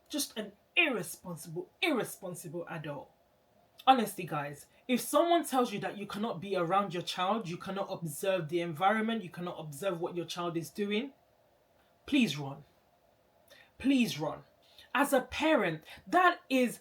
Just an irresponsible adult. Honestly, guys, if someone tells you that you cannot be around your child, you cannot observe the environment, you cannot observe what your child is doing, please run. Please run. As a parent, that is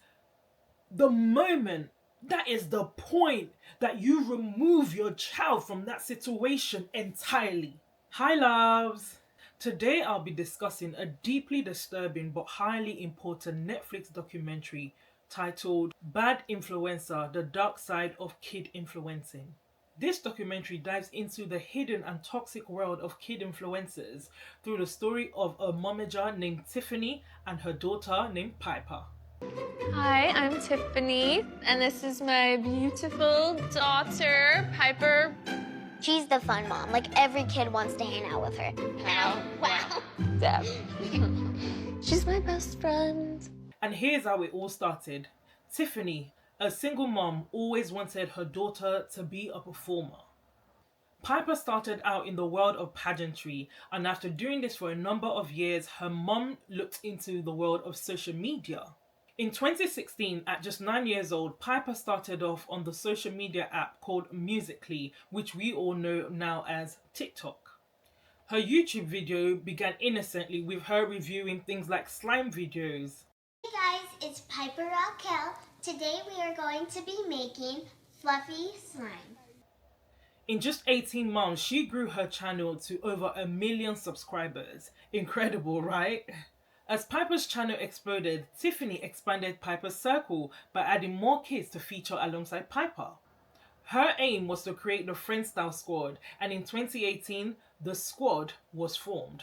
the moment, that is the point that you remove your child from that situation entirely. Hi, loves. Today I'll be discussing a deeply disturbing but highly important Netflix documentary titled Bad Influencer: The Dark Side of Kid Influencing. This documentary dives into the hidden and toxic world of kid influencers through the story of a momager named Tiffany and her daughter named Piper. Hi, I'm Tiffany, and this is my beautiful daughter, Piper. She's the fun mom. Like, every kid wants to hang out with her. Wow. Deb. She's my best friend. And here's how it all started. Tiffany, a single mom, always wanted her daughter to be a performer. Piper started out in the world of pageantry, and after doing this for a number of years, her mom looked into the world of social media. In 2016, at just 9 years old, Piper started off on the social media app called Musical.ly, which we all know now as TikTok. Her YouTube video began innocently with her reviewing things like slime videos. Hey guys, it's Piper Rockelle. Today we are going to be making fluffy slime. In just 18 months, she grew her channel to over 1 million subscribers. Incredible, right? As Piper's channel exploded, Tiffany expanded Piper's circle by adding more kids to feature alongside Piper. Her aim was to create the Friend-style squad, and in 2018, the squad was formed.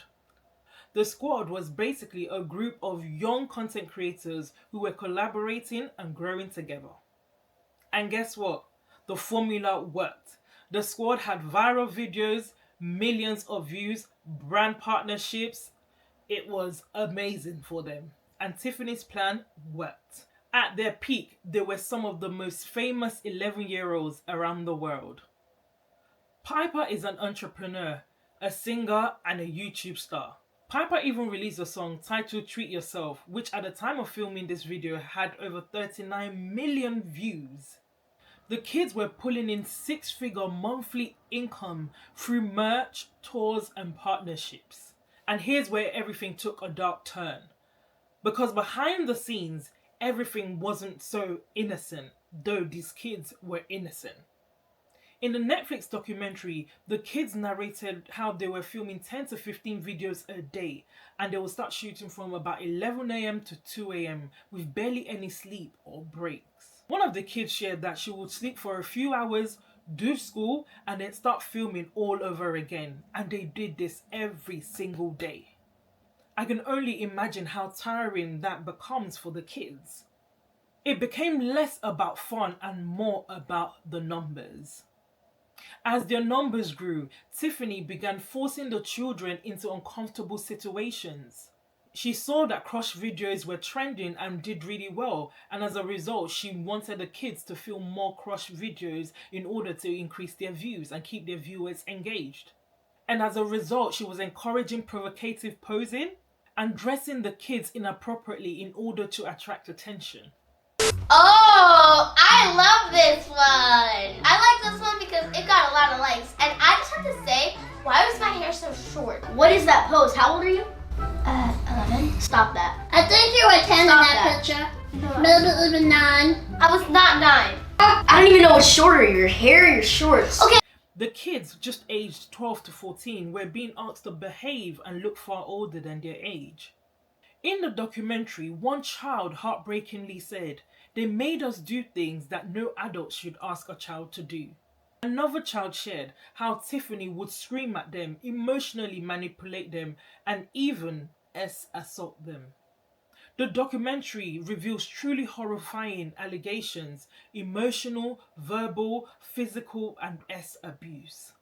The squad was basically a group of young content creators who were collaborating and growing together. And guess what? The formula worked. The squad had viral videos, millions of views, brand partnerships. It was amazing for them, and Tiffany's plan worked. At their peak, they were some of the most famous 11-year-olds around the world. Piper is an entrepreneur, a singer, and a YouTube star. Piper even released a song titled Treat Yourself, which at the time of filming this video had over 39 million views. The kids were pulling in 6-figure monthly income through merch, tours, and partnerships. And here's where everything took a dark turn. Because behind the scenes, everything wasn't so innocent, though these kids were innocent. In the Netflix documentary, the kids narrated how they were filming 10 to 15 videos a day, and they would start shooting from about 11 a.m. to 2 a.m. with barely any sleep or breaks. One of the kids shared that she would sleep for a few hours, do school, and then start filming all over again, and they did this every single day. I can only imagine how tiring that becomes for the kids. It became less about fun and more about the numbers. As their numbers grew, Tiffany began forcing the children into uncomfortable situations. She saw that crush videos were trending and did really well, and as a result, she wanted the kids to film more crush videos in order to increase their views and keep their viewers engaged. And as a result, she was encouraging provocative posing and dressing the kids inappropriately in order to attract attention. Oh, I love this one. I like this one because it got a lot of likes. And I just have to say, why was my hair so short? What is that pose? How old are you? 11. Stop that. I think you were 10 in that picture. Maybe even 9. I was not 9. I don't even know what's shorter, your hair or your shorts. Okay. The kids, just aged 12 to 14, were being asked to behave and look far older than their age. In the documentary, one child heartbreakingly said, "They made us do things that no adult should ask a child to do." Another child shared how Tiffany would scream at them, emotionally manipulate them, and even assault them. The documentary reveals truly horrifying allegations, emotional, verbal, physical, and abuse.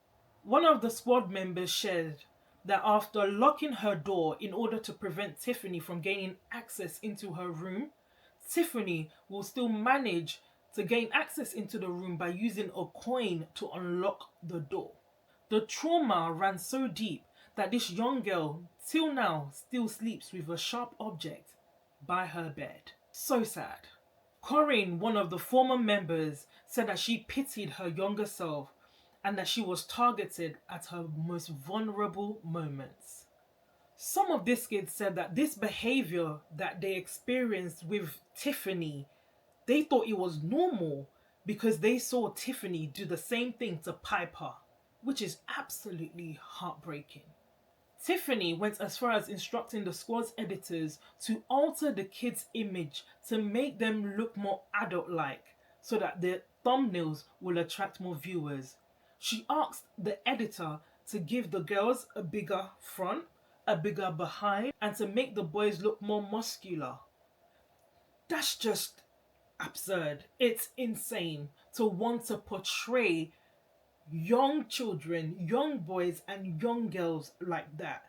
One of the squad members shared that after locking her door in order to prevent Tiffany from gaining access into her room, Tiffany will still manage to gain access into the room by using a coin to unlock the door. The trauma ran so deep that this young girl, till now, still sleeps with a sharp object by her bed. So sad. Corinne, one of the former members, said that she pitied her younger self and that she was targeted at her most vulnerable moments. Some of these kids said that this behavior that they experienced with Tiffany, they thought it was normal because they saw Tiffany do the same thing to Piper, which is absolutely heartbreaking. Tiffany went as far as instructing the squad's editors to alter the kids' image to make them look more adult-like so that their thumbnails will attract more viewers. She asked the editor to give the girls a bigger front, a bigger behind, and to make the boys look more muscular. That's just absurd. It's insane to want to portray young children, young boys and young girls like that.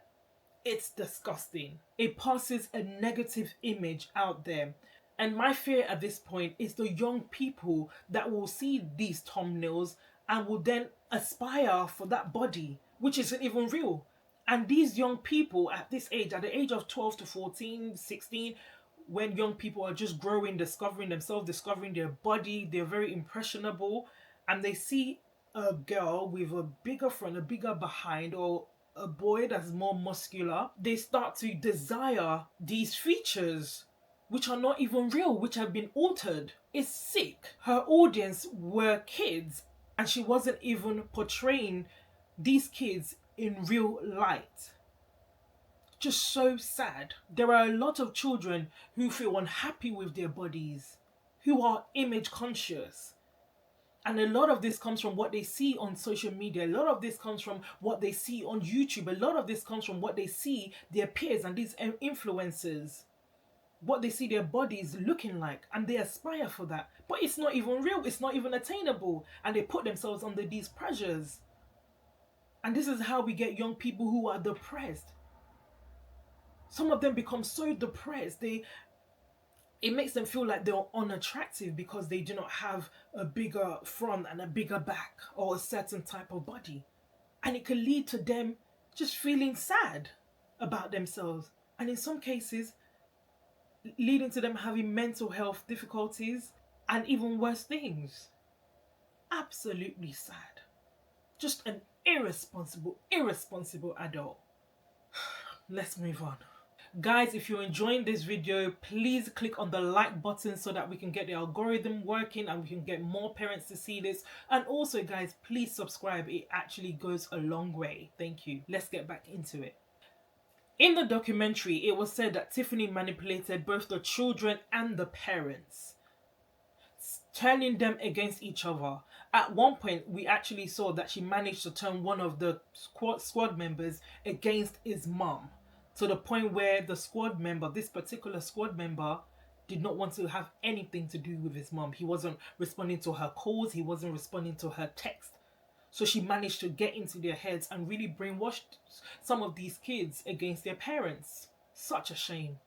It's disgusting. It passes a negative image out there. And my fear at this point is the young people that will see these thumbnails and will then aspire for that body, which isn't even real. And these young people at this age, at the age of 12 to 14, 16, when young people are just growing, discovering themselves, discovering their body, they're very impressionable, and they see a girl with a bigger front, a bigger behind, or a boy that's more muscular, they start to desire these features which are not even real, which have been altered. It's sick. Her audience were kids and she wasn't even portraying these kids in real light. Just so sad. There are a lot of children who feel unhappy with their bodies, who are image conscious. And a lot of this comes from what they see on social media. A lot of this comes from what they see on YouTube. A lot of this comes from what they see their peers and these influencers, what they see their bodies looking like, and they aspire for that. But it's not even real. It's not even attainable. And they put themselves under these pressures. And this is how we get young people who are depressed. Some of them become so depressed. It makes them feel like they're unattractive because they do not have a bigger front and a bigger back or a certain type of body. And it can lead to them just feeling sad about themselves. And in some cases, leading to them having mental health difficulties and even worse things. Absolutely sad. Just an irresponsible adult. Let's move on. Guys, if you're enjoying this video, please click on the like button so that we can get the algorithm working and we can get more parents to see this. And also, guys, please subscribe. It actually goes a long way. Thank you. Let's get back into it. In the documentary, it was said that Tiffany manipulated both the children and the parents, turning them against each other. At one point, we actually saw that she managed to turn one of the squad members against his mom, to the point where the squad member, this particular squad member, did not want to have anything to do with his mom. He wasn't responding to her calls. He wasn't responding to her text. So she managed to get into their heads and really brainwashed some of these kids against their parents. Such a shame.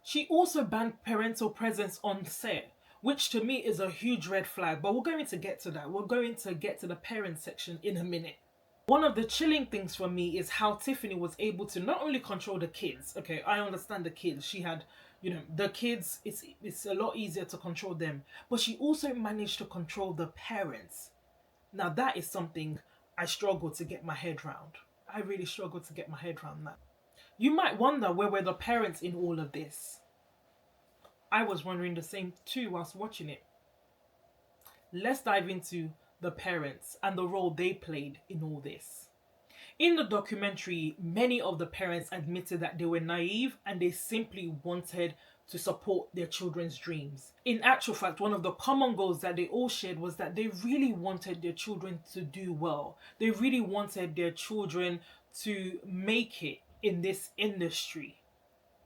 She also banned parental presence on set, which to me is a huge red flag. But we're going to get to that. We're going to get to the parent section in a minute. One of the chilling things for me is how Tiffany was able to not only control the kids. Okay, I understand the kids. She had, the kids, it's a lot easier to control them. But she also managed to control the parents. Now that is something I struggle to get my head around. I really struggle to get my head around that. You might wonder where were the parents in all of this. I was wondering the same too whilst watching it. Let's dive into the parents and the role they played in all this. In the documentary, many of the parents admitted that they were naive and they simply wanted to support their children's dreams. In actual fact, one of the common goals that they all shared was that they really wanted their children to do well. They really wanted their children to make it in this industry.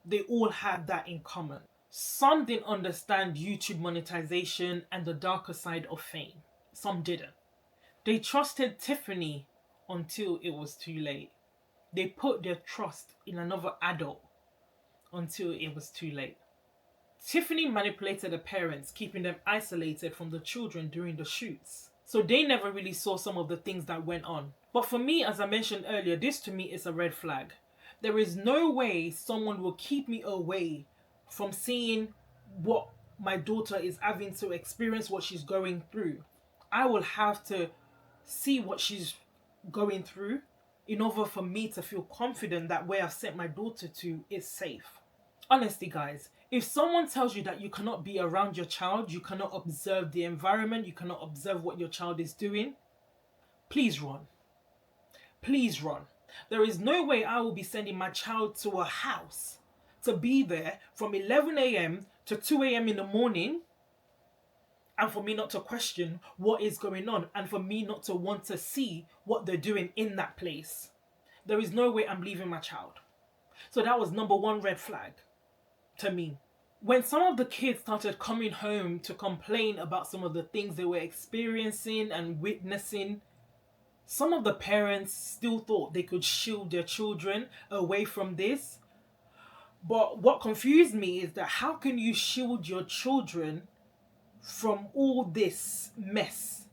They all had that in common. Some didn't understand YouTube monetization and the darker side of fame. Some didn't. They trusted Tiffany until it was too late. They put their trust in another adult until it was too late. Tiffany manipulated the parents, keeping them isolated from the children during the shoots. So they never really saw some of the things that went on. But for me, as I mentioned earlier, this to me is a red flag. There is no way someone will keep me away from seeing what my daughter is having to experience, what she's going through. I will have to see what she's going through in order for me to feel confident that where I've sent my daughter to is safe. Honestly, guys, if someone tells you that you cannot be around your child, you cannot observe the environment, you cannot observe what your child is doing, please run. Please run. There is no way I will be sending my child to a house to be there from 11 a.m. to 2 a.m. in the morning, and for me not to question what is going on, and for me not to want to see what they're doing in that place. There is no way I'm leaving my child. So that was number one red flag to me. When some of the kids started coming home to complain about some of the things they were experiencing and witnessing, some of the parents still thought they could shield their children away from this. But what confused me is that how can you shield your children from all this mess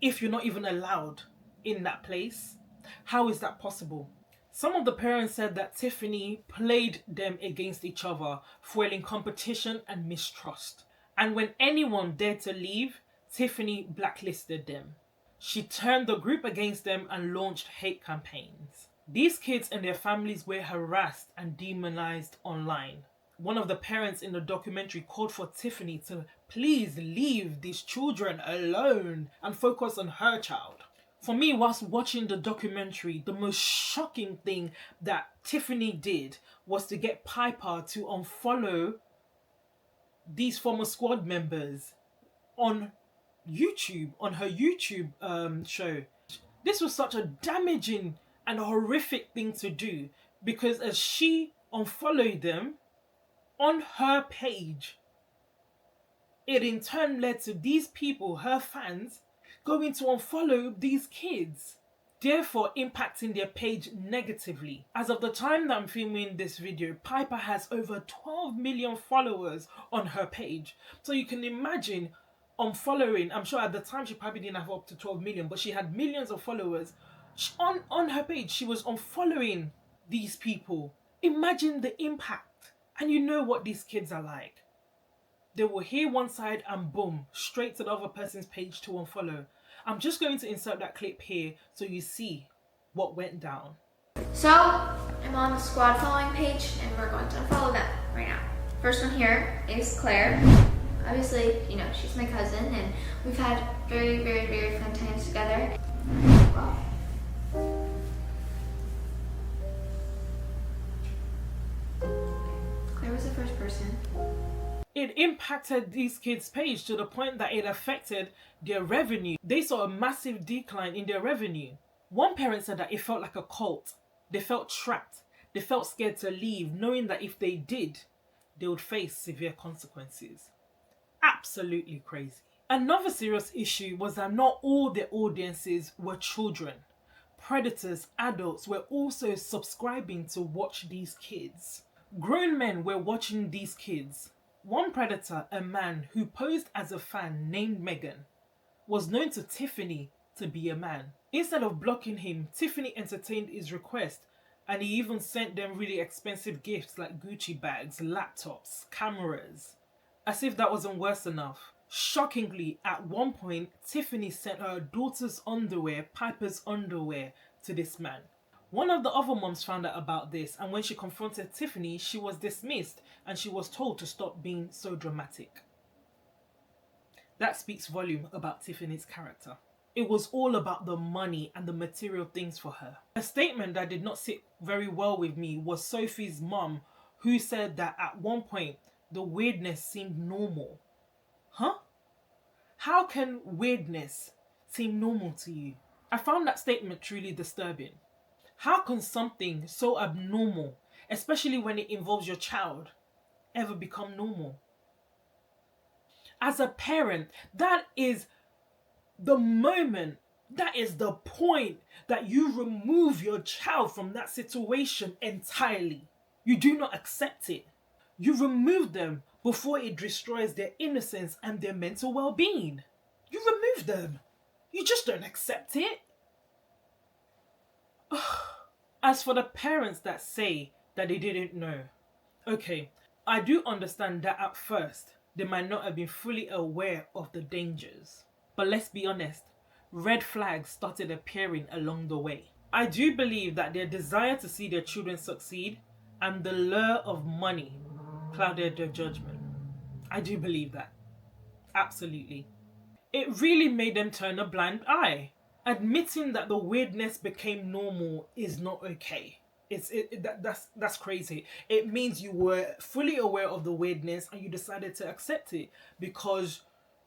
if you're not even allowed in that place? How is that possible? Some of the parents said that Tiffany played them against each other, fueling competition and mistrust. And when anyone dared to leave, Tiffany blacklisted them. She turned the group against them and launched hate campaigns. These kids and their families were harassed and demonized online. One of the parents in the documentary called for Tiffany to please leave these children alone and focus on her child. For me, whilst watching the documentary, the most shocking thing that Tiffany did was to get Piper to unfollow these former squad members on YouTube, on her YouTube show. This was such a damaging and horrific thing to do, because as she unfollowed them on her page, it in turn led to these people, her fans, going to unfollow these kids, therefore impacting their page negatively. As of the time that I'm filming this video, Piper has over 12 million followers on her page. So you can imagine unfollowing, I'm sure at the time she probably didn't have up to 12 million, but she had millions of followers. On her page, she was unfollowing these people. Imagine the impact. And you know what these kids are like. They will hear one side and boom, straight to the other person's page to unfollow. I'm just going to insert that clip here so you see what went down. So, I'm on the squad following page and we're going to unfollow them right now. First one here is Claire. Obviously, you know, she's my cousin and we've had very, very, very fun times together. Wow. Claire was the first person. It impacted these kids' page to the point that it affected their revenue. They saw a massive decline in their revenue. One parent said that it felt like a cult. They felt trapped. They felt scared to leave, knowing that if they did, they would face severe consequences. Absolutely crazy. Another serious issue was that not all their audiences were children. Predators, adults were also subscribing to watch these kids. Grown men were watching these kids. One predator, a man who posed as a fan named Megan, was known to Tiffany to be a man. Instead of blocking him, Tiffany entertained his request, and he even sent them really expensive gifts like Gucci bags, laptops, cameras. As if that wasn't worse enough. Shockingly, at one point, Tiffany sent her daughter's underwear, Piper's underwear, to this man. One of the other moms found out about this, and when she confronted Tiffany, she was dismissed and she was told to stop being so dramatic. That speaks volume about Tiffany's character. It was all about the money and the material things for her. A statement that did not sit very well with me was Sophie's mom, who said that at one point, the weirdness seemed normal. Huh? How can weirdness seem normal to you? I found that statement truly disturbing. How can something so abnormal, especially when it involves your child, ever become normal? As a parent, that is the moment, that is the point that you remove your child from that situation entirely. You do not accept it. You remove them before it destroys their innocence and their mental well-being. You remove them. You just don't accept it. As for the parents that say that they didn't know, okay, I do understand that at first, they might not have been fully aware of the dangers. But let's be honest, red flags started appearing along the way. I do believe that their desire to see their children succeed and the lure of money clouded their judgment. I do believe that. Absolutely. It really made them turn a blind eye. Admitting that the weirdness became normal is not okay. That's crazy. It means you were fully aware of the weirdness and you decided to accept it because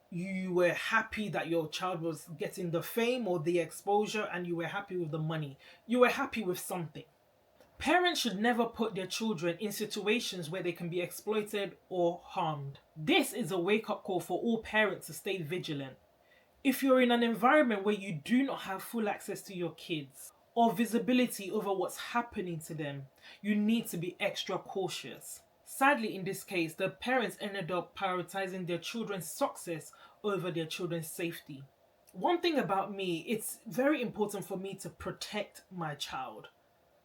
you were happy that your child was getting the fame or the exposure, and you were happy with the money. You were happy with something. Parents should never put their children in situations where they can be exploited or harmed. This is a wake-up call for all parents to stay vigilant. If you're in an environment where you do not have full access to your kids or visibility over what's happening to them, you need to be extra cautious. Sadly, in this case, the parents ended up prioritizing their children's success over their children's safety. One thing about me, it's very important for me to protect my child.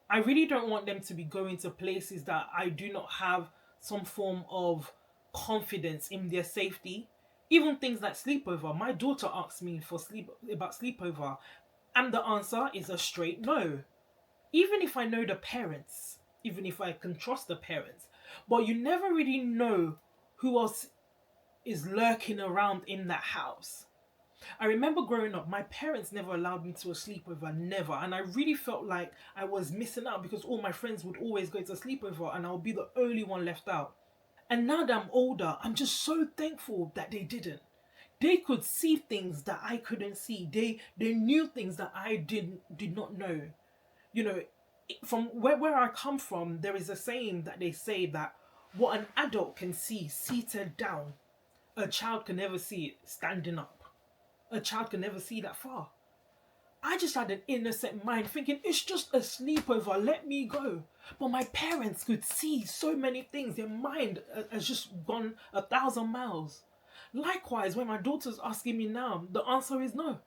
I really don't want them to be going to places that I do not have some form of confidence in their safety. Even things like sleepover. My daughter asked me about sleepover, and the answer is a straight no. Even if I know the parents, even if I can trust the parents, but you never really know who else is lurking around in that house. I remember growing up, my parents never allowed me to a sleepover, never. And I really felt like I was missing out because all my friends would always go to a sleepover and I would be the only one left out. And now that I'm older, I'm just so thankful that they didn't. They could see things that I couldn't see. They knew things that I did not know. You know, from where I come from, there is a saying that they say that what an adult can see seated down, a child can never see it standing up. A child can never see that far. I just had an innocent mind thinking, it's just a sleepover, let me go. But my parents could see so many things. Their mind has just gone 1,000 miles. Likewise, when my daughter's asking me now, the answer is no.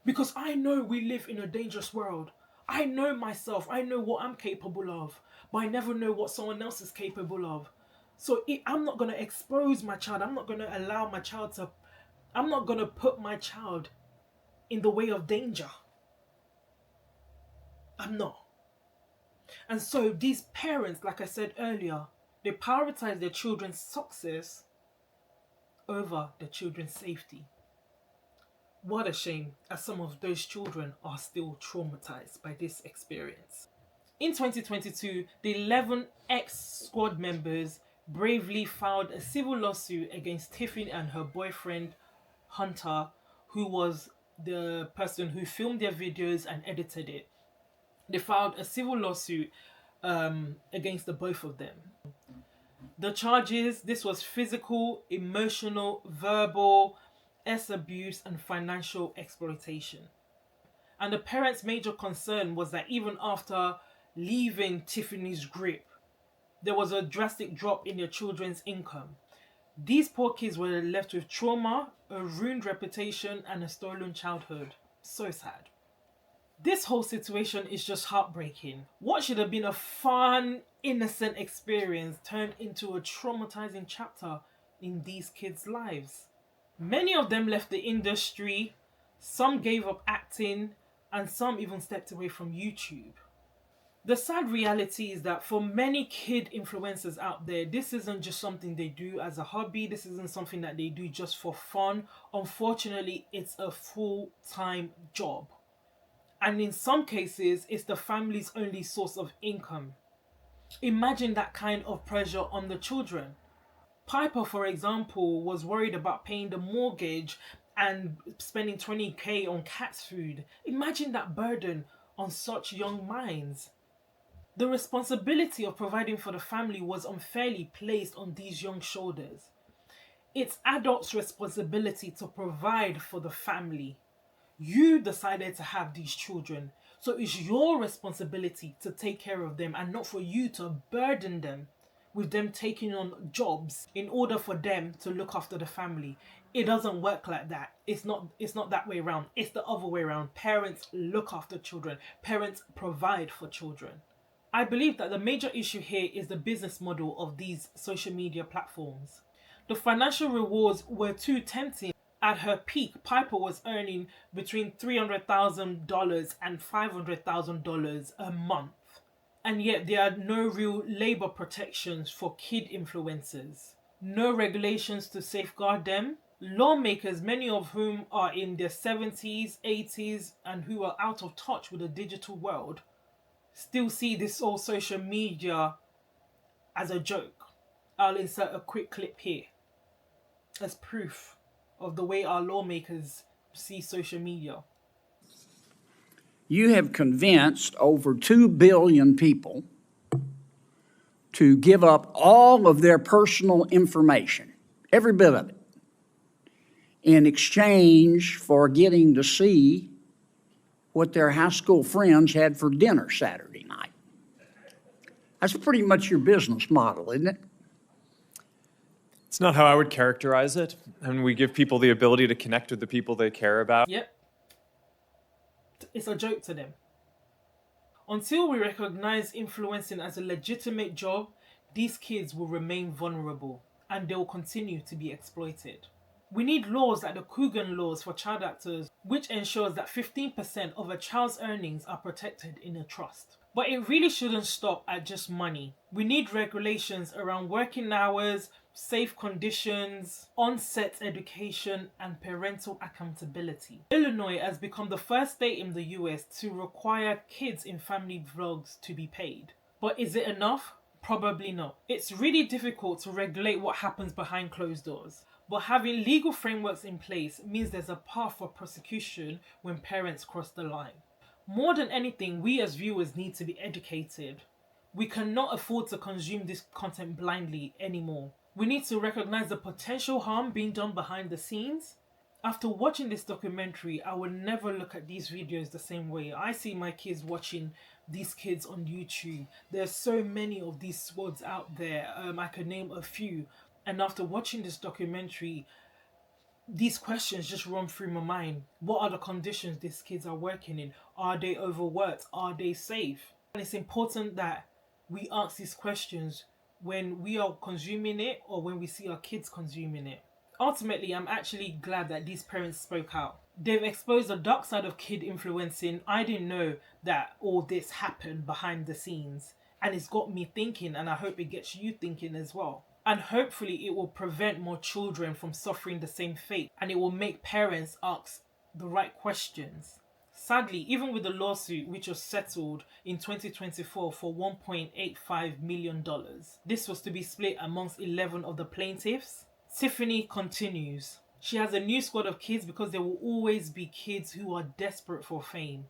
Because I know we live in a dangerous world. I know myself. I know what I'm capable of. But I never know what someone else is capable of. So I'm not going to expose my child. I'm not going to allow my child to... I'm not going to put my child in the way of danger. I'm not. And so these parents, like I said earlier, they prioritize their children's success over their children's safety. What a shame, as some of those children are still traumatized by this experience. In 2022, the 11 ex-squad members bravely filed a civil lawsuit against Tiffany and her boyfriend, Hunter, who was the person who filmed their videos and edited it. They filed a civil lawsuit against the both of them. The charges, this was physical, emotional, verbal, abuse and financial exploitation. And the parents' major concern was that even after leaving Tiffany's grip, there was a drastic drop in their children's income. These poor kids were left with trauma, a ruined reputation and a stolen childhood. So sad. This whole situation is just heartbreaking. What should have been a fun, innocent experience turned into a traumatizing chapter in these kids' lives. Many of them left the industry, some gave up acting, and some even stepped away from YouTube. The sad reality is that for many kid influencers out there, this isn't just something they do as a hobby. This isn't something that they do just for fun. Unfortunately, it's a full-time job. And in some cases, it's the family's only source of income. Imagine that kind of pressure on the children. Piper, for example, was worried about paying the mortgage and spending 20k on cat's food. Imagine that burden on such young minds. The responsibility of providing for the family was unfairly placed on these young shoulders. It's adults' responsibility to provide for the family. You decided to have these children, so it's your responsibility to take care of them and not for you to burden them with them taking on jobs in order for them to look after the family. It doesn't work like that. It's not that way around. It's the other way around. Parents look after children. Parents provide for children. I believe that the major issue here is the business model of these social media platforms. The financial rewards were too tempting. At her peak, Piper was earning between $300,000 and $500,000 a month. And yet there are no real labor protections for kid influencers. No regulations to safeguard them. Lawmakers, many of whom are in their 70s, 80s, and who are out of touch with the digital world, still see this whole social media as a joke. I'll insert a quick clip here as proof of the way our lawmakers see social media. You have convinced over 2 billion people to give up all of their personal information, every bit of it, in exchange for getting to see what their high school friends had for dinner Saturday night. That's pretty much your business model, isn't it? It's not how I would characterize it. And we give people the ability to connect with the people they care about. Yep. It's a joke to them. Until we recognize influencing as a legitimate job, these kids will remain vulnerable and they will continue to be exploited. We need laws like the Coogan laws for child actors, which ensures that 15% of a child's earnings are protected in a trust. But it really shouldn't stop at just money. We need regulations around working hours, safe conditions, on-set education, and parental accountability. Illinois has become the first state in the US to require kids in family vlogs to be paid. But is it enough? Probably not. It's really difficult to regulate what happens behind closed doors. But having legal frameworks in place means there's a path for prosecution when parents cross the line. More than anything, we as viewers need to be educated. We cannot afford to consume this content blindly anymore. We need to recognize the potential harm being done behind the scenes. After watching this documentary, I will never look at these videos the same way. I see my kids watching these kids on YouTube. There's so many of these squads out there. I could name a few. And after watching this documentary, these questions just run through my mind. What are the conditions these kids are working in? Are they overworked? Are they safe? And it's important that we ask these questions when we are consuming it or when we see our kids consuming it. Ultimately, I'm actually glad that these parents spoke out. They've exposed the dark side of kid influencing. I didn't know that all this happened behind the scenes. And it's got me thinking, and I hope it gets you thinking as well. And hopefully it will prevent more children from suffering the same fate, and it will make parents ask the right questions. Sadly, even with the lawsuit, which was settled in 2024 for $1.85 million, this was to be split amongst 11 of the plaintiffs. Tiffany continues. She has a new squad of kids because there will always be kids who are desperate for fame,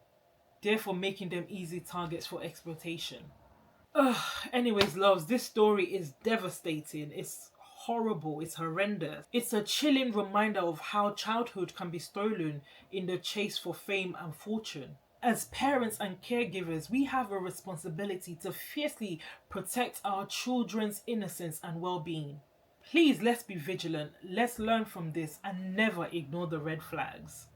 therefore making them easy targets for exploitation. Anyways, loves, this story is devastating. It's horrible. It's horrendous. It's a chilling reminder of how childhood can be stolen in the chase for fame and fortune. As parents and caregivers, we have a responsibility to fiercely protect our children's innocence and well-being. Please, let's be vigilant. Let's learn from this and never ignore the red flags.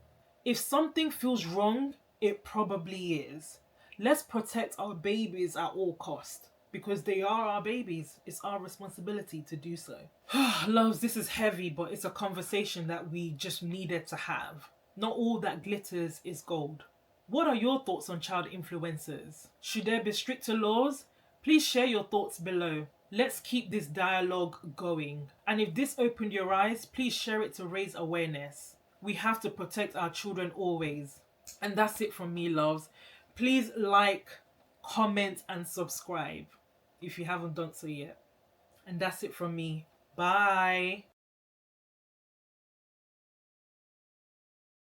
If something feels wrong, it probably is. Let's protect our babies at all costs because they are our babies. It's our responsibility to do so. Loves, this is heavy, but it's a conversation that we just needed to have. Not all that glitters is gold. What are your thoughts on child influencers? Should there be stricter laws? Please share your thoughts below. Let's keep this dialogue going. And if this opened your eyes, please share it to raise awareness. We have to protect our children always. And that's it from me, loves. Please like, comment, and subscribe if you haven't done so yet. And that's it from me. Bye.